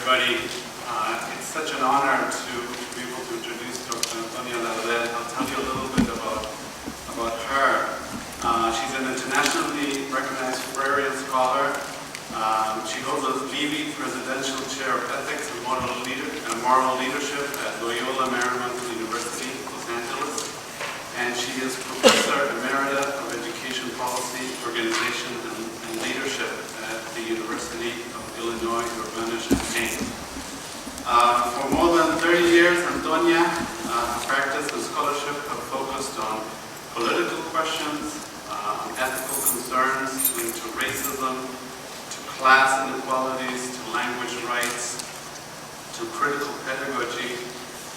everybody. It's such an honor to be able to introduce Dr. Antonia Darder. I'll tell you a little bit about her. She's an internationally recognized Freudian scholar. She holds a Levy Presidential Chair of Ethics and Moral Leadership at Loyola Marymount University, Los Angeles. And she is Professor Emerita of Education Policy, Organization, and Leadership at the University of Illinois, Urbana-Champaign. For more than 30 years, Antonia, practice and scholarship have focused on political questions, ethical concerns linked to racism, to class inequalities, to language rights, to critical pedagogy,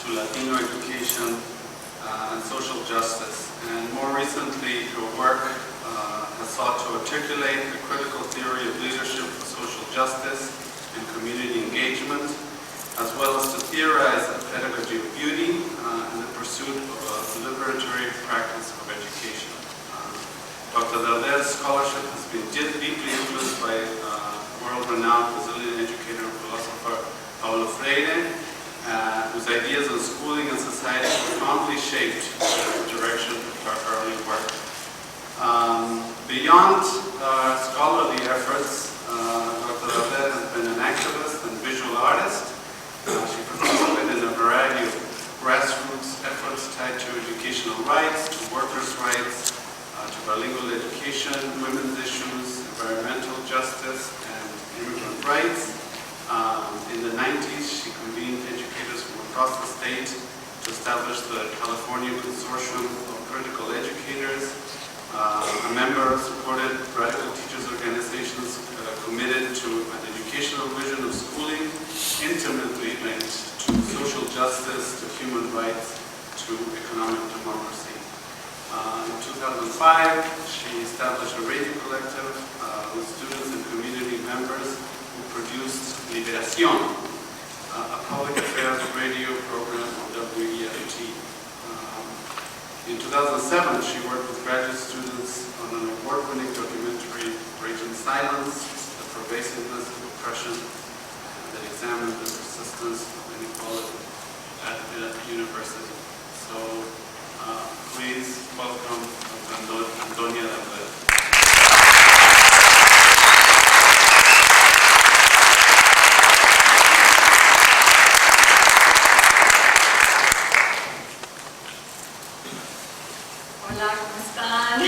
to Latino education, and social justice. And more recently, her work has sought to articulate a critical theory of leadership for social justice and community engagement, as well as to theorize the pedagogy of beauty and the pursuit of a liberatory practice of education. Dr. Darder's scholarship has been deeply influenced by world-renowned Brazilian educator and philosopher Paulo Freire, whose ideas on schooling and society profoundly shaped the direction of her early work. Beyond scholarly efforts, Dr. Darder has been an activist and visual artist. She participated in a variety of grassroots efforts tied to educational rights, to workers' rights, to bilingual education, women's issues, environmental justice, and immigrant rights. In the 90s, she convened educators from across the state to establish the California Consortium of Critical Educators. A member supported radical teachers organizations committed to an educational vision of schooling intimately linked to social justice, to human rights, to economic democracy. In 2005, she established a radio collective with students and community members who produced Liberación, a public affairs radio program on WEFT. In 2007, she worked with graduate students on an award-winning documentary, Breaking Silence, the Pervasiveness of Oppression, that examined the persistence of inequality at the university. So please welcome Antonia Darder. Hola, ¿cómo están?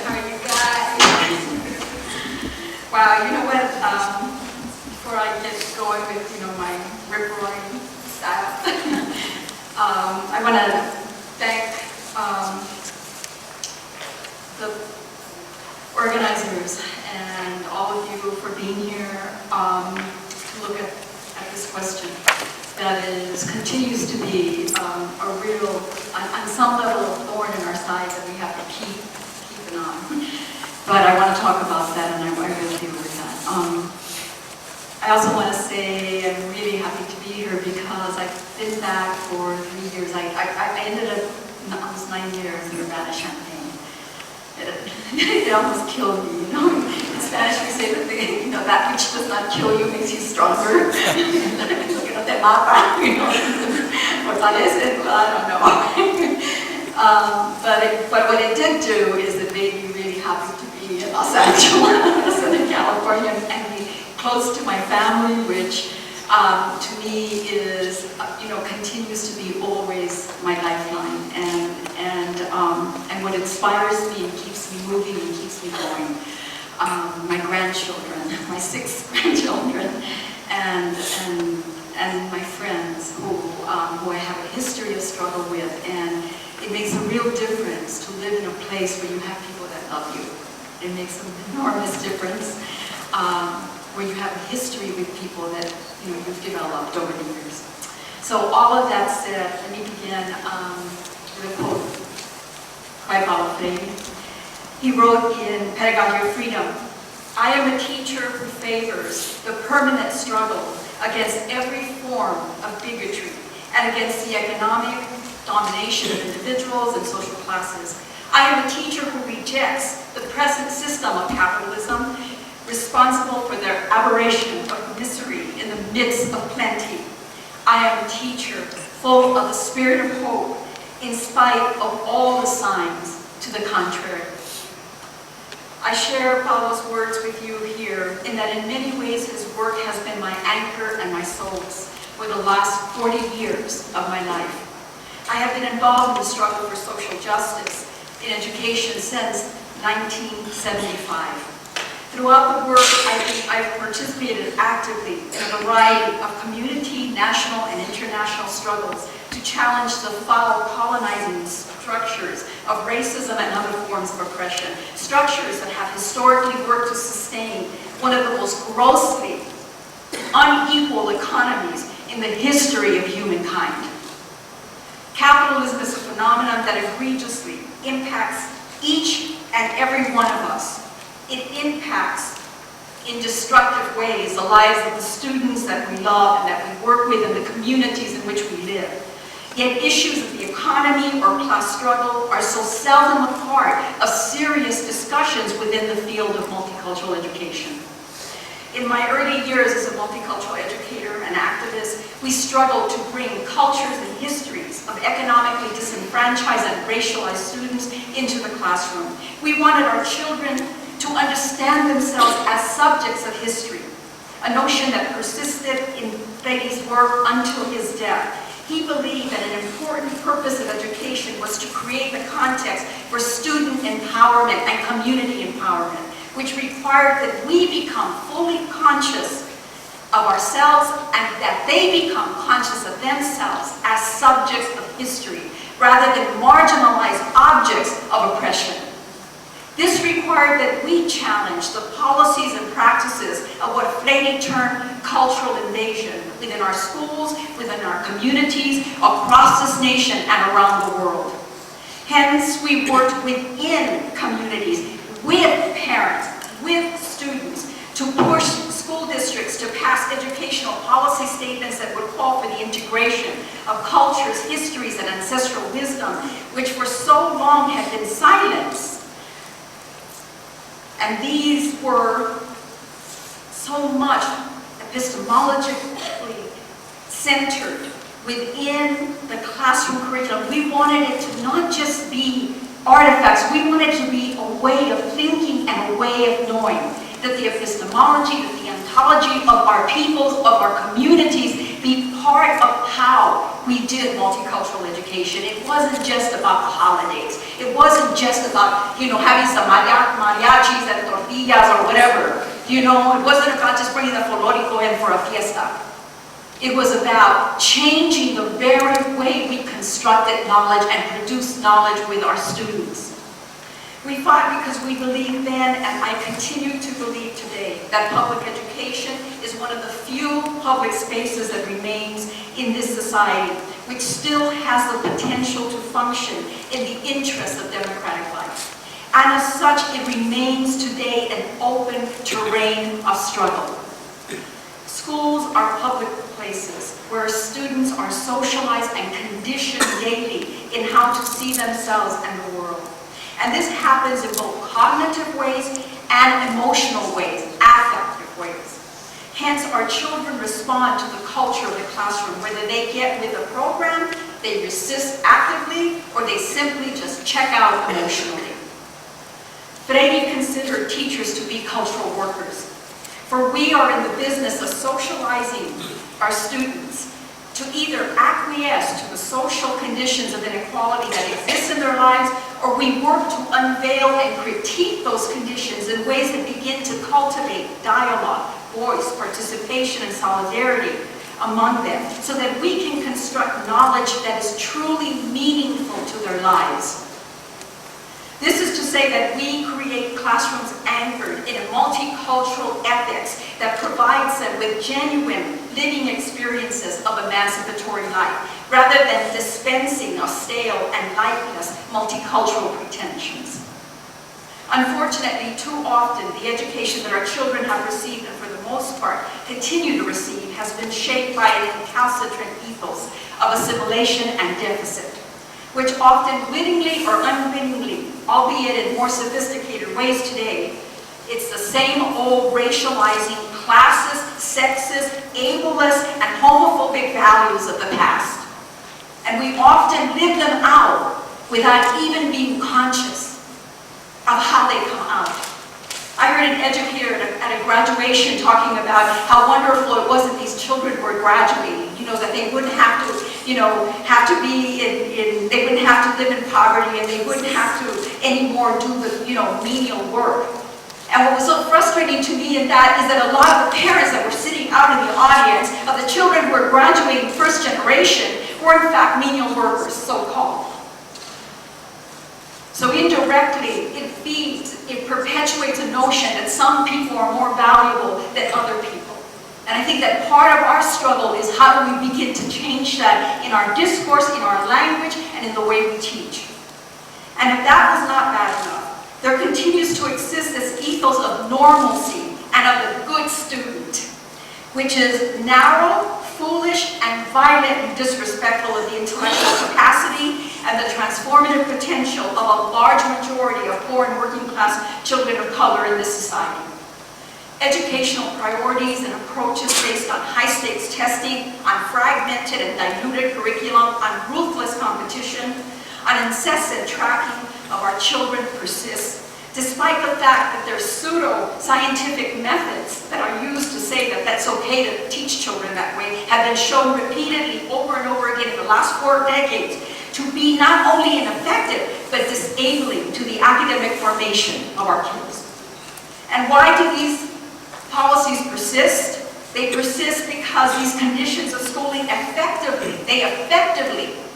How are you guys? Wow, you know what? Before I get going with, my rip-roaring style, I want to thank the organizers and all of you for being here to look at this question that continues to be a real, on some level, a thorn in our side that we have to keep an eye on. But I want to talk about that, and I want to deal with that. I also want to say I'm really happy to be here because I've been back for 3 years. I ended up almost 9 years in Urbana-Champaign. It almost killed me, In Spanish we say that that which does not kill you makes you stronger. Que no te mata, fortalece, I don't know. But what it did do is it made me really happy to be in Los Angeles and in California and be close to my family, which to me is, continues to be always my lifeline, and what inspires me and keeps me moving and keeps me going. My grandchildren, my 6 grandchildren, and my friends who I have a history of struggle with, and it makes a real difference to live in a place where you have people that love you. It makes an enormous difference. Where you have a history with people that you've developed over the years. So all of that said, let me begin with a quote by Paulo Freire. He wrote in Pedagogy of Freedom, "I am a teacher who favors the permanent struggle against every form of bigotry and against the economic domination of individuals and social classes. I am a teacher who rejects the present system of capitalism responsible for their aberration of misery in the the midst of plenty. I am a teacher full of the spirit of hope in spite of all the signs to the contrary. I share Paulo's words with you here in that in many ways his work has been my anchor and my solace for the last 40 years of my life. I have been involved in the struggle for social justice in education since 1975. Throughout the work, I've participated actively in a variety of community, national, and international struggles to challenge the foul colonizing structures of racism and other forms of oppression, structures that have historically worked to sustain one of the most grossly unequal economies in the history of humankind. Capitalism is a phenomenon that egregiously impacts each and every one of us. It impacts in destructive ways the lives of the students that we love and that we work with and the communities in which we live. Yet issues of the economy or class struggle are so seldom a part of serious discussions within the field of multicultural education. In my early years as a multicultural educator and activist, we struggled to bring cultures and histories of economically disenfranchised and racialized students into the classroom. We wanted our children to understand themselves as subjects of history, a notion that persisted in Freire's work until his death. He believed that an important purpose of education was to create the context for student empowerment and community empowerment, which required that we become fully conscious of ourselves and that they become conscious of themselves as subjects of history, rather than marginalized objects of oppression. This required that we challenge the policies and practices of what Freire termed cultural invasion within our schools, within our communities, across this nation and around the world. Hence, we worked within communities, with parents, with students, to push school districts to pass educational policy statements that would call for the integration of cultures, histories, and ancestral wisdom, which for so long had been silenced. And these were so much epistemologically centered within the classroom curriculum. We wanted it to not just be artifacts, we wanted it to be a way of thinking and a way of knowing. That the epistemology, that the ontology of our peoples, of our communities be part of how we did multicultural education. It wasn't just about the holidays. It wasn't just about, having some mariachis and tortillas or whatever. It wasn't about just bringing the folklorico in for a fiesta. It was about changing the very way we constructed knowledge and produced knowledge with our students. We fought because we believed then, and I continue to believe today, that public education is one of the few public spaces that remains in this society, which still has the potential to function in the interest of democratic life. And as such, it remains today an open terrain of struggle. Schools are public places where students are socialized and conditioned daily in how to see themselves and the world. And this happens in both cognitive ways and emotional ways, affective ways. Hence, our children respond to the culture of the classroom, whether they get with the program, they resist actively, or they simply just check out emotionally. Freire considered teachers to be cultural workers, for we are in the business of socializing our students to either acquiesce to the social conditions of inequality that exist in their lives, or we work to unveil and critique those conditions in ways that begin to cultivate dialogue, voice, participation, and solidarity among them, so that we can construct knowledge that is truly meaningful to their lives. This is to say that we create classrooms anchored in a multicultural ethics that provides them with genuine living experiences of emancipatory life, rather than dispensing of stale and lifeless multicultural pretensions. Unfortunately, too often, the education that our children have received, and for the most part continue to receive, has been shaped by an recalcitrant ethos of assimilation and deficit, which often wittingly or unwittingly, albeit in more sophisticated ways today, it's the same old racializing, classist, sexist, ableist, values of the past. And we often live them out without even being conscious of how they come out. I heard an educator at a graduation talking about how wonderful it was that these children were graduating. You know, that they wouldn't have to, they wouldn't have to live in poverty, and they wouldn't have to anymore do the, menial work. And what was so frustrating to me in that is that a lot of the parents that were sitting out in the audience of the children who were graduating first generation were in fact menial workers, so-called. So indirectly, it perpetuates a notion that some people are more valuable than other people. And I think that part of our struggle is how do we begin to change that in our discourse, in our language, and in the way we teach. And if that was not bad enough, there continues to exist this ethos of normalcy and of the good student, which is narrow, foolish, and violently disrespectful of the intellectual capacity and the transformative potential of a large majority of poor and working class children of color in this society. Educational priorities and approaches based on high-stakes testing, on fragmented and diluted curriculum, on ruthless competition, on incessant tracking of our children persists, despite the fact that there's pseudo-scientific methods that are used to say that that's okay to teach children that way, have been shown repeatedly over and over again in the last 4 decades to be not only ineffective, but disabling to the academic formation of our kids. And why do these policies persist? They persist because these conditions of schooling effectively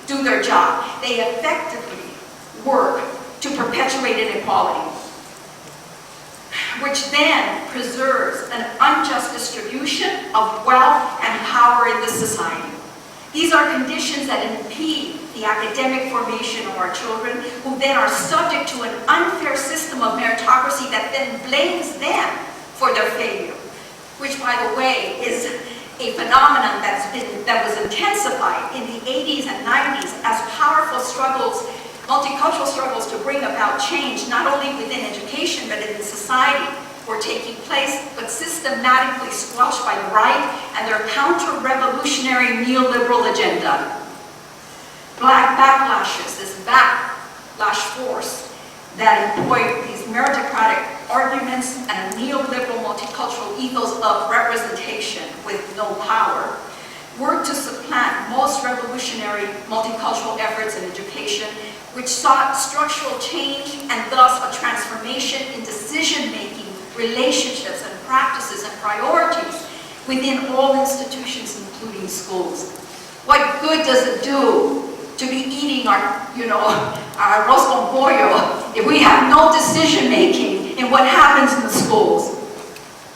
do their job. They effectively work to perpetuate inequality, which then preserves an unjust distribution of wealth and power in this society. These are conditions that impede the academic formation of our children, who then are subject to an unfair system of meritocracy that then blames them for their failure, which, by the way, is a phenomenon that was intensified in the 80s and 90s as powerful struggles, multicultural struggles to bring about change, not only within education, but in society, were taking place, but systematically squashed by the right and their counter-revolutionary neoliberal agenda. Black backlashes, this backlash force that employed these meritocratic arguments and a neoliberal multicultural ethos of representation with no power, worked to supplant most revolutionary multicultural efforts in education, which sought structural change and thus a transformation in decision-making, relationships and practices and priorities within all institutions, including schools. What good does it do to be eating our arroz con pollo if we have no decision-making in what happens in the schools?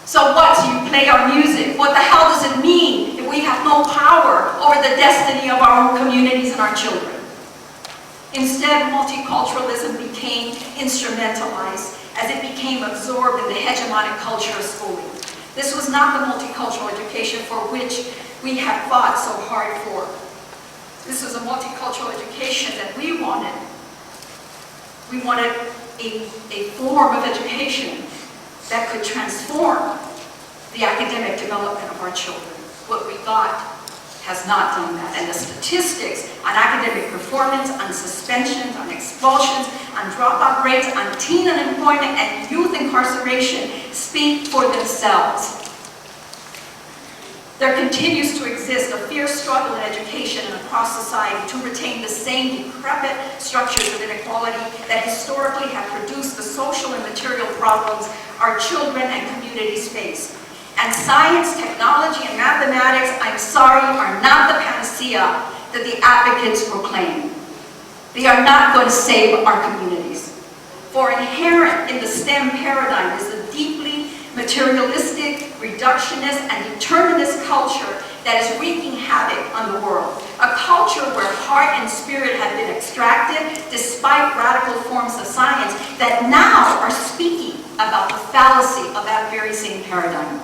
So what? So you play our music. What the hell does it mean if we have no power over the destiny of our own communities and our children? Instead, multiculturalism became instrumentalized as it became absorbed in the hegemonic culture of schooling. This was not the multicultural education for which we had fought so hard for. This was a multicultural education that we wanted. We wanted a form of education that could transform the academic development of our children. What we got has not done that. And the statistics on academic performance, on suspensions, on expulsions, on dropout rates, on teen unemployment, and youth incarceration speak for themselves. There continues to exist a fierce struggle in education and across society to retain the same decrepit structures of inequality that historically have produced the social and material problems our children and communities face. And science, technology, and mathematics, I'm sorry, are not the panacea that the advocates proclaim. They are not going to save our communities. For inherent in the STEM paradigm is a deeply materialistic, reductionist, and determinist culture that is wreaking havoc on the world. A culture where heart and spirit have been extracted despite radical forms of science that now are speaking about the fallacy of that very same paradigm.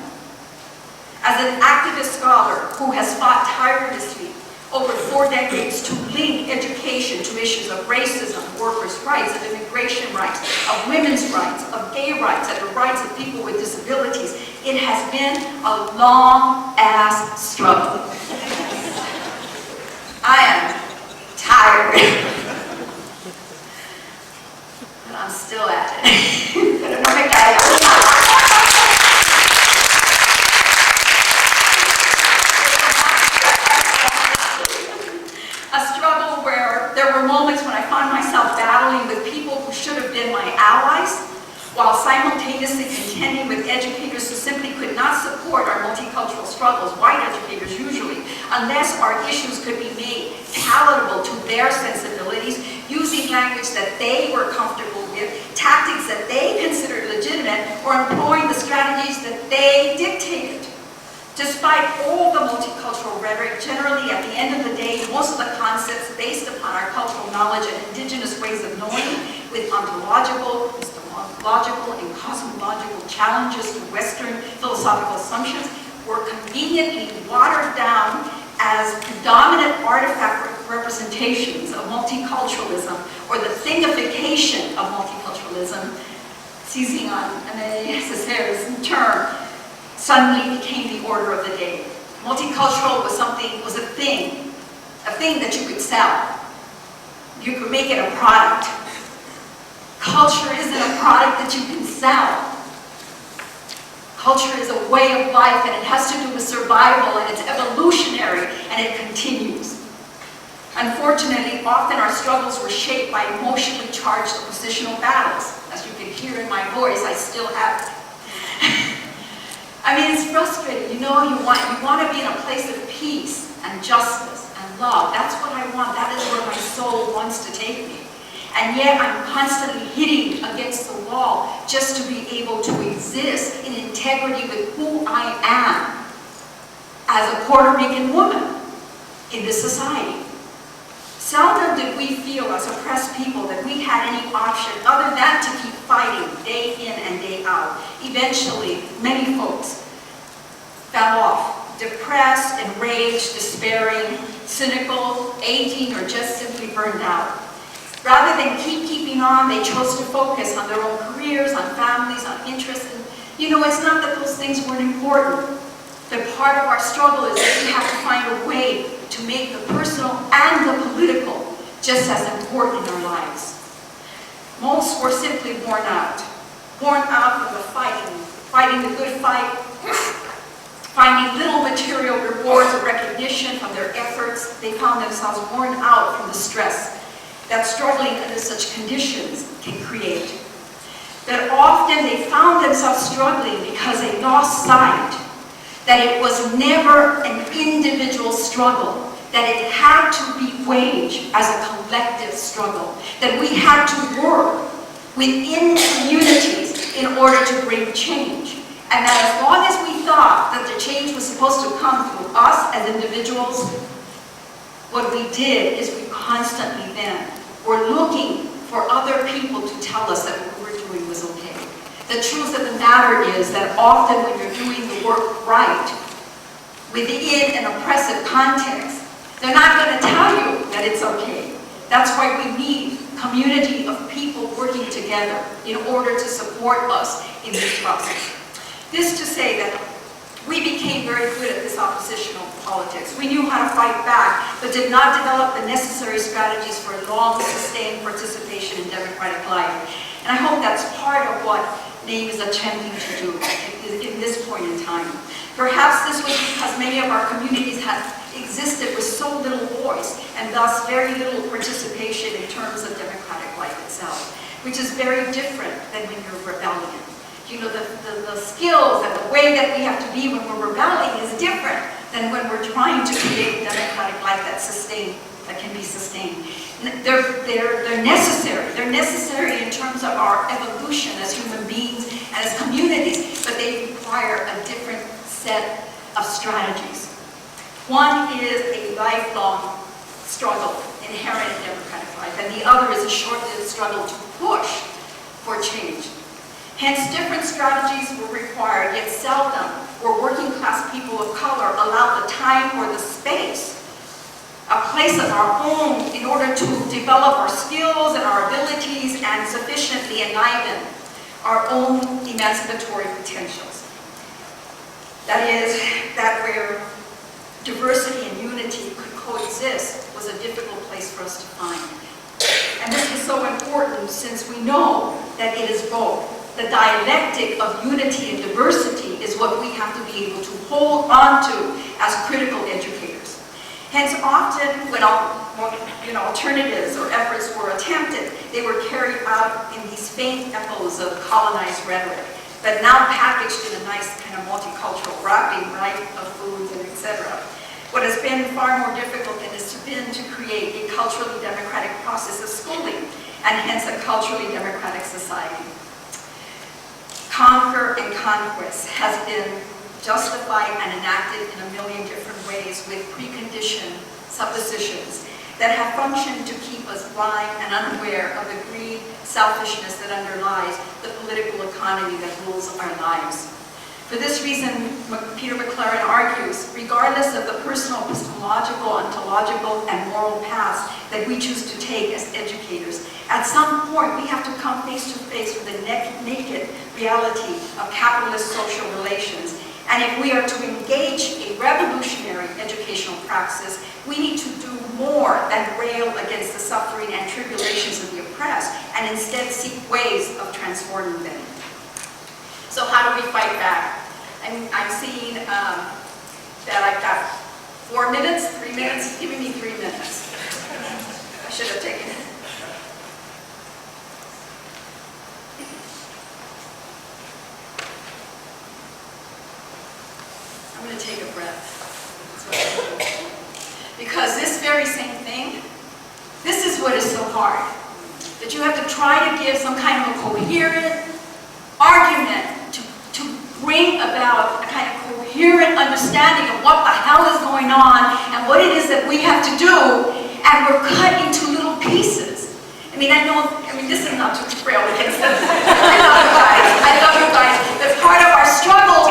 As an activist scholar who has fought tirelessly over 4 decades to link education to issues of racism, workers' rights, of immigration rights, of women's rights, of gay rights, and the rights of people with disabilities, it has been a long-ass struggle. simultaneously contending with educators who simply could not support our multicultural struggles, white educators usually, unless our issues could be made palatable to their sensibilities, using language that they were comfortable with, tactics that they considered legitimate, or employing the strategies that they dictated. Despite all the multicultural rhetoric, generally at the end of the day, most of the concepts based upon our cultural knowledge and indigenous ways of knowing, with ontological, epistemological, and cosmological challenges to Western philosophical assumptions, were conveniently watered down as predominant artifact representations of multiculturalism, or the thingification of multiculturalism, seizing on Aimé Césaire's term, suddenly became the order of the day. Multicultural was a thing that you could sell. You could make it a product. Culture isn't a product that you can sell. Culture is a way of life, and it has to do with survival, and it's evolutionary, and it continues. Unfortunately, often our struggles were shaped by emotionally charged oppositional battles. As you can hear in my voice, I still have it. I mean, it's frustrating. You know, you want to be in a place of peace and justice and love. That's what I want. That is where my soul wants to take me. And yet I'm constantly hitting against the wall just to be able to exist in integrity with who I am as a Puerto Rican woman in this society. Seldom did we feel as oppressed people that we had any option other than to keep fighting day in and day out. Eventually, many folks fell off, depressed, enraged, despairing, cynical, aging, or just simply burned out. Rather than keeping on, they chose to focus on their own careers, on families, on interests. And, you know, it's not that those things weren't important. But part of our struggle is that we have to find a way to make the personal and the political just as important in our lives. Most were simply worn out from the fighting the good fight, finding little material rewards or recognition from their efforts. They found themselves worn out from the stress that struggling under such conditions can create. That often they found themselves struggling because they lost sight that it was never an individual struggle, that it had to be waged as a collective struggle, that we had to work within communities in order to bring change. And that as long as we thought that the change was supposed to come through us as individuals, what we did is we constantly then were looking for other people to tell us that what we were doing was okay. The truth of the matter is that often when you're doing the work right, within an oppressive context, they're not going to tell you that it's okay. That's why we need community of people working together in order to support us in this process. This to say that we became very good at this oppositional politics. We knew how to fight back, but did not develop the necessary strategies for long, sustained participation in democratic life. And I hope that's part of what NAME is attempting to do in this point in time. Perhaps this was because many of our communities had existed with so little voice, and thus very little participation in terms of democratic life itself, which is very different than when you're rebelling. You know, the skills and the way that we have to be when we're rebelling is different than when we're trying to create a democratic life that can be sustained. They're necessary. They're necessary in terms of our evolution as human beings and as communities, but they require a different set of strategies. One is a lifelong struggle inherent in democratic life, and the other is a short-lived struggle to push for change. Hence, different strategies were required, yet seldom were working-class people of color allowed the time or the space, a place of our own in order to develop our skills and our abilities and sufficiently enliven our own emancipatory potentials. That is, that where diversity and unity could coexist was a difficult place for us to find. And this is so important since we know that it is both. The dialectic of unity and diversity is what we have to be able to hold on to as critical educators. Hence, often when alternatives or efforts were attempted, they were carried out in these faint echoes of colonized rhetoric. but now packaged in a nice kind of multicultural wrapping, right, of foods and etc. What has been far more difficult than has been to create a culturally democratic process of schooling, and hence a culturally democratic society. Conquer and conquest has been justified and enacted in a million different ways with preconditioned suppositions that have functioned to keep us blind and unaware of the greed, selfishness that underlies the political economy that rules our lives. For this reason, Peter McLaren argues, regardless of the personal, epistemological, ontological, and moral paths that we choose to take as educators, at some point we have to come face to face with the naked reality of capitalist social relations. And if we are to engage a revolutionary educational praxis, we need to do more than rail against the suffering and tribulations of the oppressed, and instead seek ways of transforming them. So how do we fight back? I'm seeing that I've got 4 minutes, 3 minutes. He's giving me 3 minutes. I should have taken it. I'm going to take a breath. Because this very same thing, this is what is so hard. That you have to try to give some kind of a coherent argument to bring about a kind of coherent understanding of what the hell is going on and what it is that we have to do, and we're cut into little pieces. I mean, this is not to rail against them. I love you guys. But part of our struggle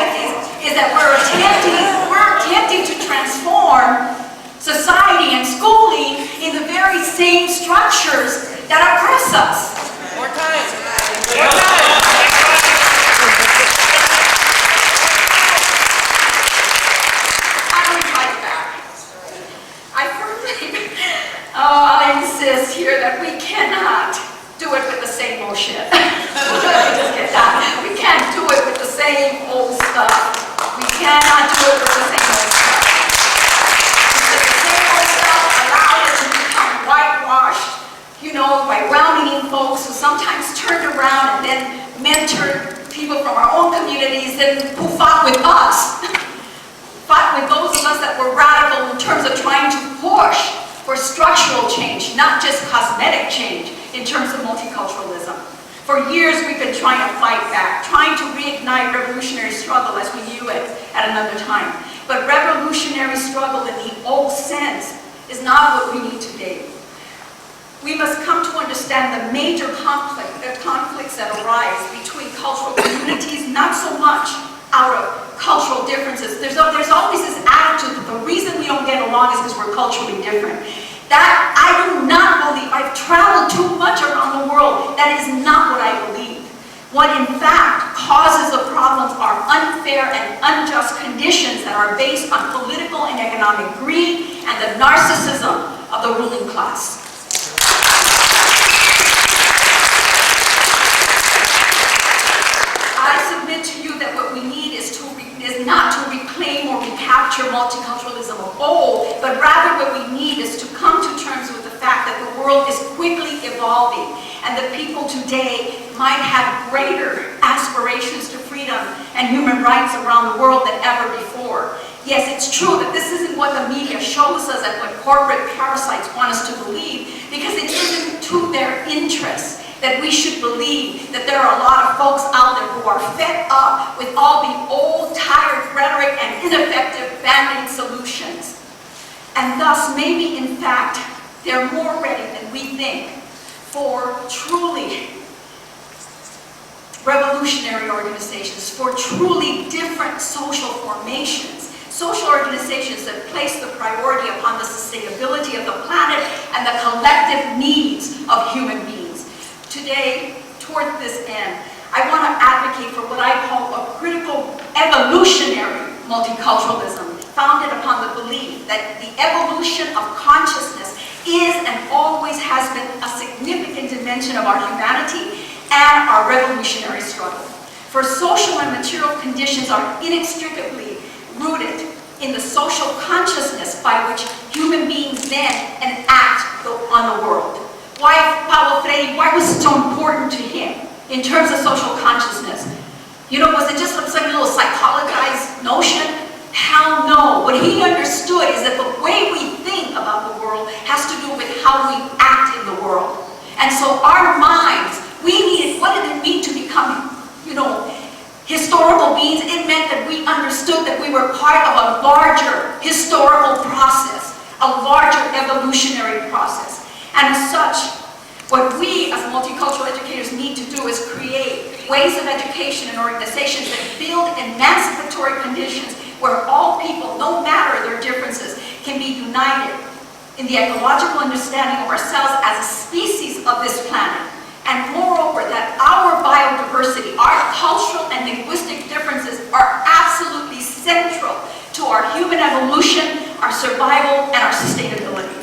is that we're attempting to transform society and schooling in the very same structures that oppress us. More time. More time. I'll insist here that we cannot do it with the same old shit. Just get that. We can't do it with the same old stuff. We cannot do it with the same old stuff. Because the same old stuff allowed it to become whitewashed, by well-meaning folks who sometimes turned around and then mentored people from our own communities and who fought with us. Fought with those of us that were radical in terms of trying to push for structural change, not just cosmetic change in terms of multiculturalism. For years we've been trying to fight back, trying to reignite revolutionary struggle as we knew it at another time. But revolutionary struggle in the old sense is not what we need today. We must come to understand the major conflicts that arise between cultural communities, not so much out of cultural differences. There's always this attitude that the reason we don't get along is because we're culturally different. That I do not believe. I've traveled too much around the world. That is not what I believe. What in fact causes the problems are unfair and unjust conditions that are based on political and economic greed and the narcissism of the ruling class. I submit to you that what we need is not to reclaim or recapture multiculturalism of old, but rather what we need is to come to terms with the fact that the world is quickly evolving and that people today might have greater aspirations to freedom and human rights around the world than ever before. Yes, it's true that this isn't what the media shows us and what corporate parasites want us to believe, because it isn't to their interests that we should believe that there are a lot of folks out there who are fed up with all the old, tired rhetoric and ineffective band-aid solutions. And thus, maybe in fact, they're more ready than we think for truly revolutionary organizations, for truly different social formations, social organizations that place the priority upon the sustainability of the planet and the collective needs of human beings. Today, toward this end, I want to advocate for what I call a critical evolutionary multiculturalism, founded upon the belief that the evolution of consciousness is and always has been a significant dimension of our humanity and our revolutionary struggle. For social and material conditions are inextricably rooted in the social consciousness by which human beings then enact on the world. Why Paulo Freire, why was it so important to him in terms of social consciousness? You know, was it just some little psychologized notion? Hell no. What he understood is that the way we think about the world has to do with how we act in the world. And so our minds, what did it mean to become, historical beings? It meant that we understood that we were part of a larger historical process, a larger evolutionary process. And as such, what we as multicultural educators need to do is create ways of education and organizations that build emancipatory conditions where all people, no matter their differences, can be united in the ecological understanding of ourselves as a species of this planet. And moreover, that our biodiversity, our cultural and linguistic differences are absolutely central to our human evolution, our survival, and our sustainability.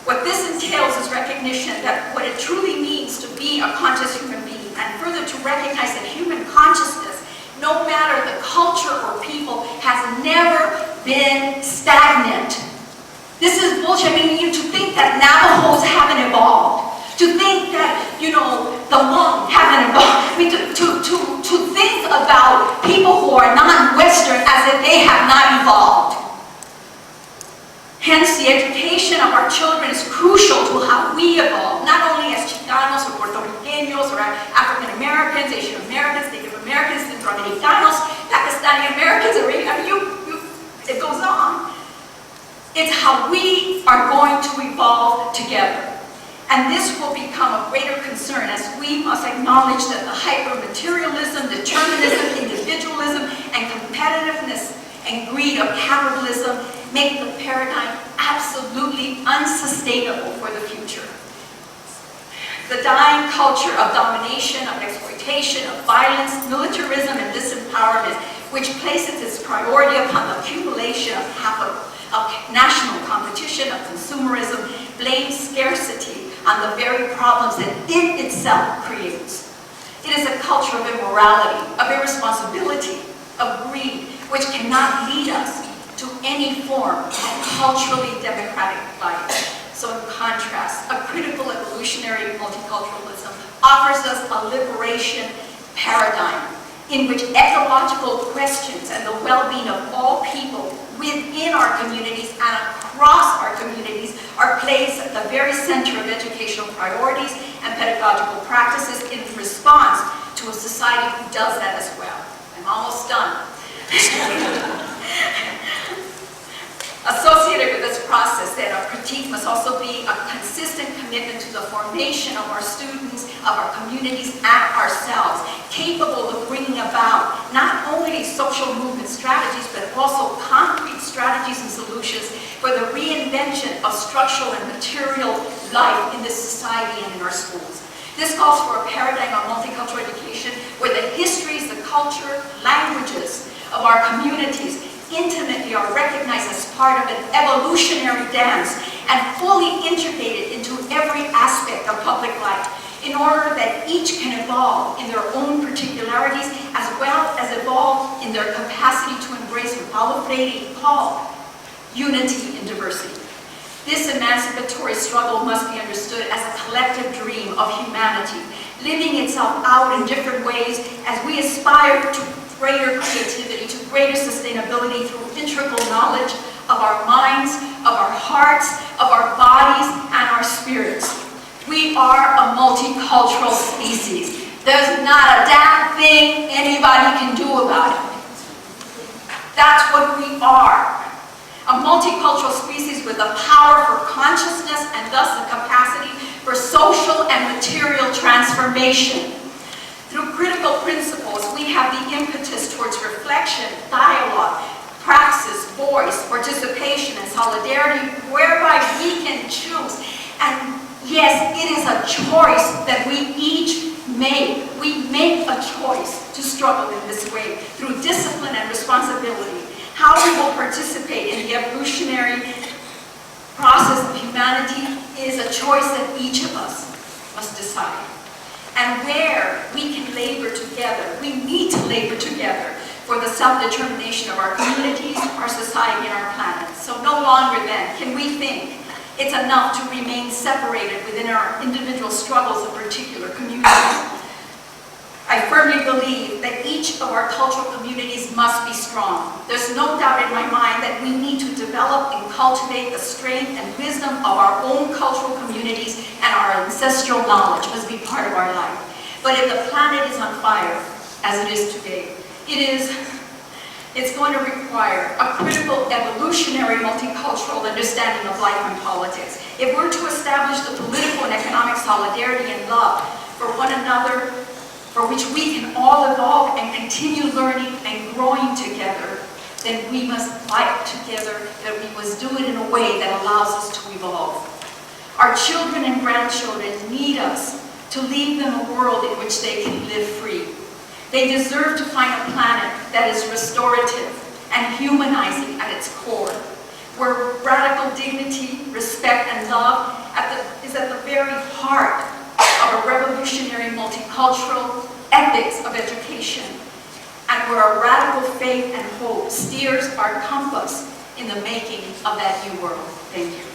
What this entails is recognition that what it truly means to be a conscious human being, and further to recognize that human consciousness, no matter the culture or people, has never been stagnant. This is bullshit. I mean, to think that Navajos haven't evolved, to think that, the Hmong haven't evolved, I mean, to think about people who are non-Western as if they have not evolved. Hence, the education of our children is crucial to how we evolve, not only as Chicanos or Puerto Ricanos or African Americans, Asian Americans, Native Americans, Centroamericanos, Pakistani Americans, it goes on. It's how we are going to evolve together. And this will become a greater concern as we must acknowledge that the hyper-materialism, determinism, individualism, and competitiveness and greed of capitalism make the paradigm absolutely unsustainable for the future. The dying culture of domination, of exploitation, of violence, militarism, and disempowerment, which places its priority upon the accumulation of capital, of national competition, of consumerism, blames scarcity on the very problems that it itself creates. It is a culture of immorality, of irresponsibility, of greed, which cannot lead us to any form of culturally democratic life. So in contrast, a critical evolutionary multiculturalism offers us a liberation paradigm in which ecological questions and the well-being of all people within our communities and across our communities are placed at the very center of educational priorities and pedagogical practices in response to a society who does that as well. I'm almost done. Associated with this process, then, our critique must also be a consistent commitment to the formation of our students, of our communities, and ourselves, capable of bringing about not only social movement strategies, but also concrete strategies and solutions for the reinvention of structural and material life in this society and in our schools. This calls for a paradigm of multicultural education where the histories, the culture, languages of our communities intimately are recognized as part of an evolutionary dance and fully integrated into every aspect of public life in order that each can evolve in their own particularities as well as evolve in their capacity to embrace what Paulo Freire called unity in diversity. This emancipatory struggle must be understood as a collective dream of humanity, living itself out in different ways as we aspire to greater creativity, to greater sustainability through integral knowledge of our minds, of our hearts, of our bodies, and our spirits. We are a multicultural species. There's not a damn thing anybody can do about it. That's what we are. A multicultural species with the power for consciousness and thus the capacity for social and material transformation. Through critical principles, we have the impetus towards reflection, dialogue, praxis, voice, participation, and solidarity, whereby we can choose. And yes, it is a choice that we each make. We make a choice to struggle in this way through discipline and responsibility. How we will participate in the evolutionary process of humanity is a choice that each of us must decide. And where we can labor together, we need to labor together for the self-determination of our communities, our society, and our planet. So no longer then can we think it's enough to remain separated within our individual struggles of particular communities. I firmly believe that each of our cultural communities must be strong. There's no doubt in my mind that we need to develop and cultivate the strength and wisdom of our own cultural communities, and our ancestral knowledge must be part of our life. But if the planet is on fire, as it is today, it's going to require a critical evolutionary multicultural understanding of life and politics. If we're to establish the political and economic solidarity and love for one another, for which we can all evolve and continue learning and growing together, then we must fight together, that we must do it in a way that allows us to evolve. Our children and grandchildren need us to leave them a world in which they can live free. They deserve to find a planet that is restorative and humanizing at its core, where radical dignity, respect, and love is at the very heart of a revolutionary multicultural ethics of education, and where a radical faith and hope steers our compass in the making of that new world. Thank you.